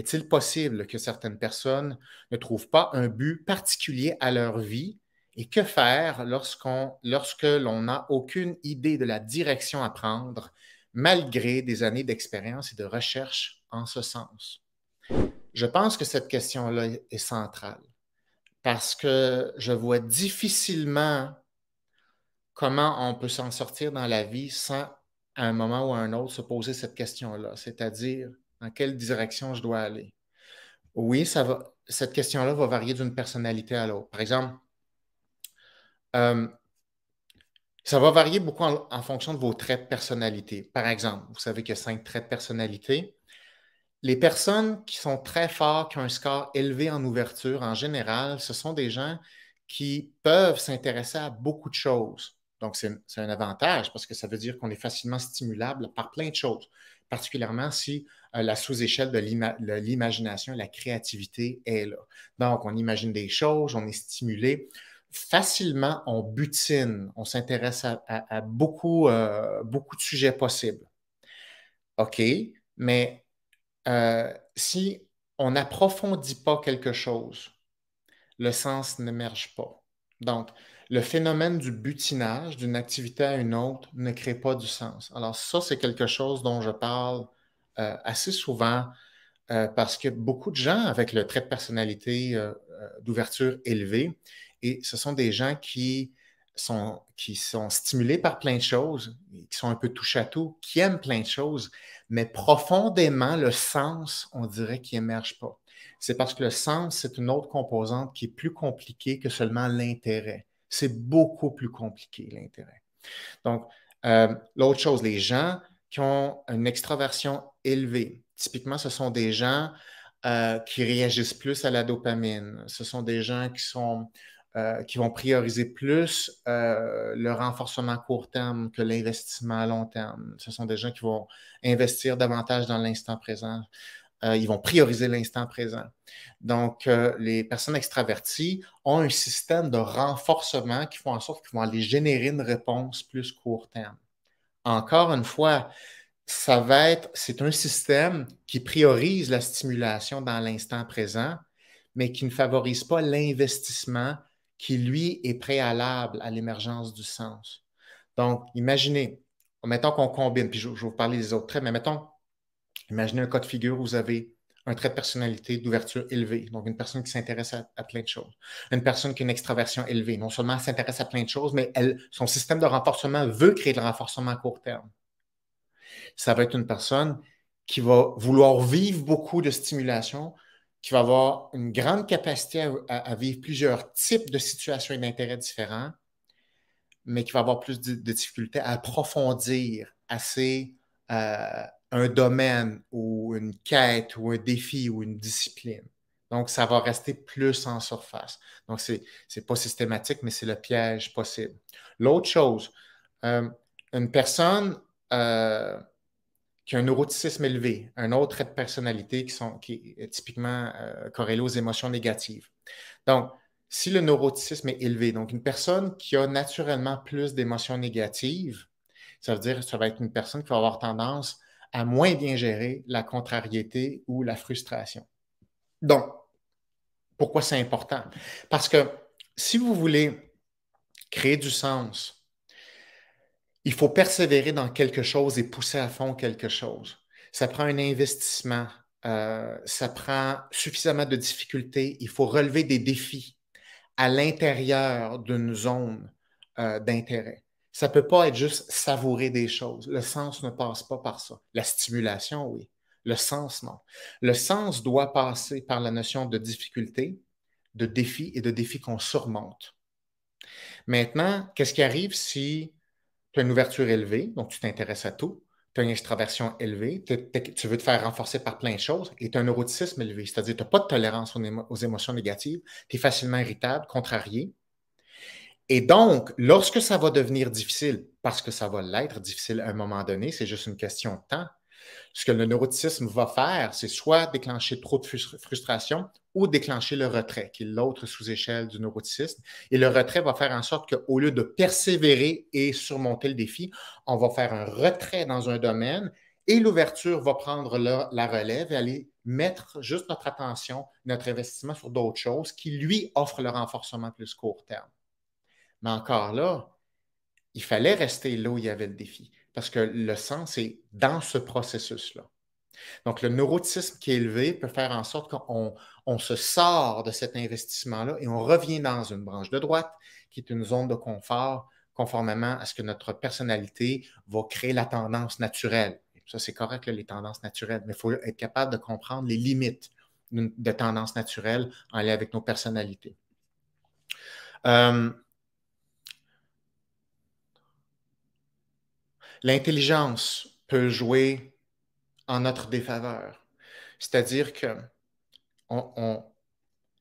Est-il possible que certaines personnes ne trouvent pas un but particulier à leur vie et que faire lorsque l'on n'a aucune idée de la direction à prendre, malgré des années d'expérience et de recherche en ce sens? Je pense que cette question-là est centrale parce que je vois difficilement comment on peut s'en sortir dans la vie sans, à un moment ou à un autre, se poser cette question-là, c'est-à-dire dans quelle direction je dois aller. Oui, cette question-là va varier d'une personnalité à l'autre. Par exemple, euh, ça va varier beaucoup en fonction de vos traits de personnalité. Par exemple, vous savez qu'il y a 5 traits de personnalité. Les personnes qui sont très fortes, qui ont un score élevé en ouverture, en général, ce sont des gens qui peuvent s'intéresser à beaucoup de choses. Donc, c'est un avantage parce que ça veut dire qu'on est facilement stimulable par plein de choses, particulièrement si la sous-échelle de l'imagination et la créativité est là. Donc, on imagine des choses, on est stimulé. Facilement, on butine, on s'intéresse à beaucoup de sujets possibles. OK, mais si on n'approfondit pas quelque chose, le sens n'émerge pas. Donc, le phénomène du butinage d'une activité à une autre ne crée pas du sens. Alors, ça, c'est quelque chose dont je parle assez souvent parce que beaucoup de gens avec le trait de personnalité d'ouverture élevé, et ce sont des gens qui sont stimulés par plein de choses, qui sont un peu touche-à-tout, qui aiment plein de choses, mais profondément, le sens, on dirait qu'il n'émerge pas. C'est parce que le sens, c'est une autre composante qui est plus compliquée que seulement l'intérêt. C'est beaucoup plus compliqué, l'intérêt. Donc, l'autre chose, les gens qui ont une extraversion élevée, typiquement, ce sont des gens qui réagissent plus à la dopamine. Ce sont des gens qui vont prioriser plus le renforcement à court terme que l'investissement à long terme. Ce sont des gens qui vont investir davantage dans l'instant présent. Ils vont prioriser l'instant présent. Donc, les personnes extraverties ont un système de renforcement qui font en sorte qu'ils vont aller générer une réponse plus court terme. Encore une fois, c'est un système qui priorise la stimulation dans l'instant présent, mais qui ne favorise pas l'investissement qui, lui, est préalable à l'émergence du sens. Donc, mettons qu'on combine, puis je vais vous parler des autres traits, mais imaginez un cas de figure où vous avez un trait de personnalité d'ouverture élevée, donc une personne qui s'intéresse à plein de choses. Une personne qui a une extraversion élevée, non seulement elle s'intéresse à plein de choses, mais son système de renforcement veut créer le renforcement à court terme. Ça va être une personne qui va vouloir vivre beaucoup de stimulation, qui va avoir une grande capacité à vivre plusieurs types de situations et d'intérêts différents, mais qui va avoir plus de difficultés à approfondir assez un domaine ou une quête ou un défi ou une discipline. Donc, ça va rester plus en surface. Donc, c'est pas systématique, mais c'est le piège possible. L'autre chose, euh, une personne qui a un neuroticisme élevé, un autre trait de personnalité qui est typiquement corrélé aux émotions négatives. Donc, si le neuroticisme est élevé, donc une personne qui a naturellement plus d'émotions négatives, ça veut dire que ça va être une personne qui va avoir tendance à moins bien gérer la contrariété ou la frustration. Donc, pourquoi c'est important? Parce que si vous voulez créer du sens, il faut persévérer dans quelque chose et pousser à fond quelque chose. Ça prend un investissement, ça prend suffisamment de difficultés, il faut relever des défis à l'intérieur d'une zone d'intérêt. Ça ne peut pas être juste savourer des choses. Le sens ne passe pas par ça. La stimulation, oui. Le sens, non. Le sens doit passer par la notion de difficulté, de défi et de défi qu'on surmonte. Maintenant, qu'est-ce qui arrive si tu as une ouverture élevée, donc tu t'intéresses à tout, tu as une extraversion élevée, tu veux te faire renforcer par plein de choses et tu as un neuroticisme élevé, c'est-à-dire que tu n'as pas de tolérance aux émotions négatives, tu es facilement irritable, contrarié. Et donc, lorsque ça va devenir difficile, parce que ça va l'être difficile à un moment donné, c'est juste une question de temps, ce que le neuroticisme va faire, c'est soit déclencher trop de frustration ou déclencher le retrait, qui est l'autre sous-échelle du neuroticisme. Et le retrait va faire en sorte qu'au lieu de persévérer et surmonter le défi, on va faire un retrait dans un domaine Et l'ouverture va prendre la relève et aller mettre juste notre attention, notre investissement sur d'autres choses qui, lui, offrent le renforcement plus court terme. Mais encore là, il fallait rester là où il y avait le défi, parce que le sens est dans ce processus-là. Donc, le neuroticisme qui est élevé peut faire en sorte qu'on se sort de cet investissement-là et on revient dans une branche de droite, qui est une zone de confort, conformément à ce que notre personnalité va créer la tendance naturelle. Ça, c'est correct, là, les tendances naturelles, mais il faut être capable de comprendre les limites de tendances naturelles en lien avec nos personnalités. L'intelligence peut jouer en notre défaveur. C'est-à-dire que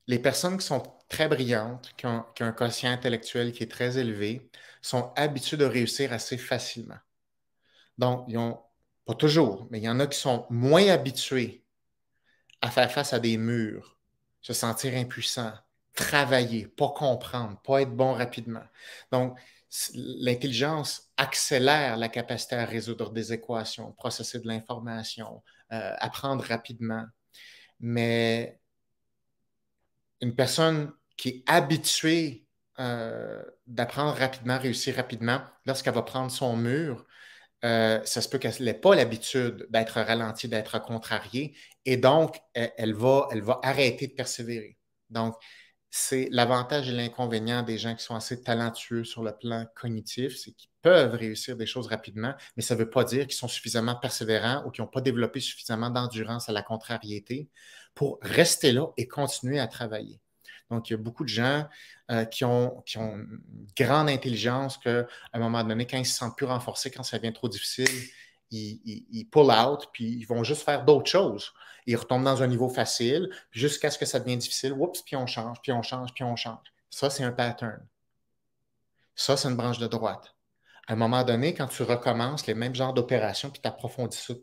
les personnes qui sont très brillantes, qui ont un quotient intellectuel qui est très élevé, sont habituées de réussir assez facilement. Donc, ils ont, pas toujours, mais il y en a qui sont moins habitués à faire face à des murs, se sentir impuissants, travailler, pas comprendre, pas être bon rapidement. Donc, l'intelligence accélère la capacité à résoudre des équations, processer de l'information, apprendre rapidement. Mais une personne qui est habituée d'apprendre rapidement, réussir rapidement, lorsqu'elle va prendre son mur, ça se peut qu'elle n'ait pas l'habitude d'être ralentie, d'être contrariée, et donc elle va arrêter de persévérer. Donc, c'est l'avantage et l'inconvénient des gens qui sont assez talentueux sur le plan cognitif, c'est qu'ils peuvent réussir des choses rapidement, mais ça ne veut pas dire qu'ils sont suffisamment persévérants ou qu'ils n'ont pas développé suffisamment d'endurance à la contrariété pour rester là et continuer à travailler. Donc, il y a beaucoup de gens qui ont une grande intelligence qu'à un moment donné, quand ils ne se sentent plus renforcés, quand ça devient trop difficile, ils pull out, puis ils vont juste faire d'autres choses. Ils retombent dans un niveau facile, jusqu'à ce que ça devienne difficile, oups, puis on change, puis on change, puis on change. Ça, c'est un pattern. Ça, c'est une branche de droite. À un moment donné, quand tu recommences les mêmes genres d'opérations, puis tu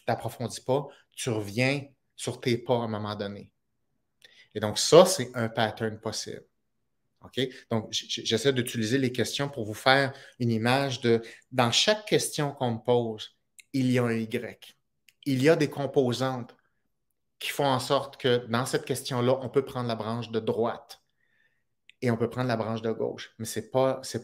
t'approfondis pas, tu reviens sur tes pas à un moment donné. Et donc, ça, c'est un pattern possible. OK? Donc, j'essaie d'utiliser les questions pour vous faire une image de, dans chaque question qu'on me pose, il y a un Y. Il y a des composantes qui font en sorte que dans cette question-là, on peut prendre la branche de droite et on peut prendre la branche de gauche, mais ce n'est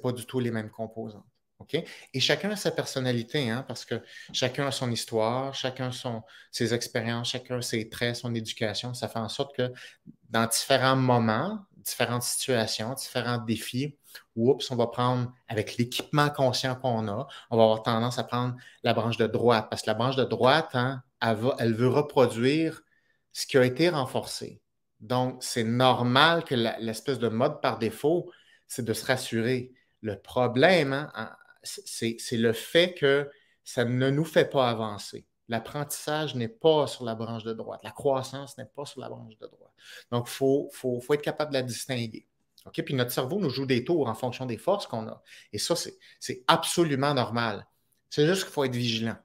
pas du tout les mêmes composantes. OK? Et chacun a sa personnalité, hein, parce que chacun a son histoire, chacun a ses expériences, chacun a ses traits, son éducation. Ça fait en sorte que dans différents moments, différentes situations, différents défis, oups, on va prendre, avec l'équipement conscient qu'on a, on va avoir tendance à prendre la branche de droite, parce que la branche de droite, hein, elle veut reproduire ce qui a été renforcé. Donc, c'est normal que l'espèce de mode par défaut, c'est de se rassurer. Le problème, hein, c'est le fait que ça ne nous fait pas avancer. L'apprentissage n'est pas sur la branche de droite. La croissance n'est pas sur la branche de droite. Donc, il faut être capable de la distinguer. OK? Puis notre cerveau nous joue des tours en fonction des forces qu'on a. Et ça, c'est absolument normal. C'est juste qu'il faut être vigilant.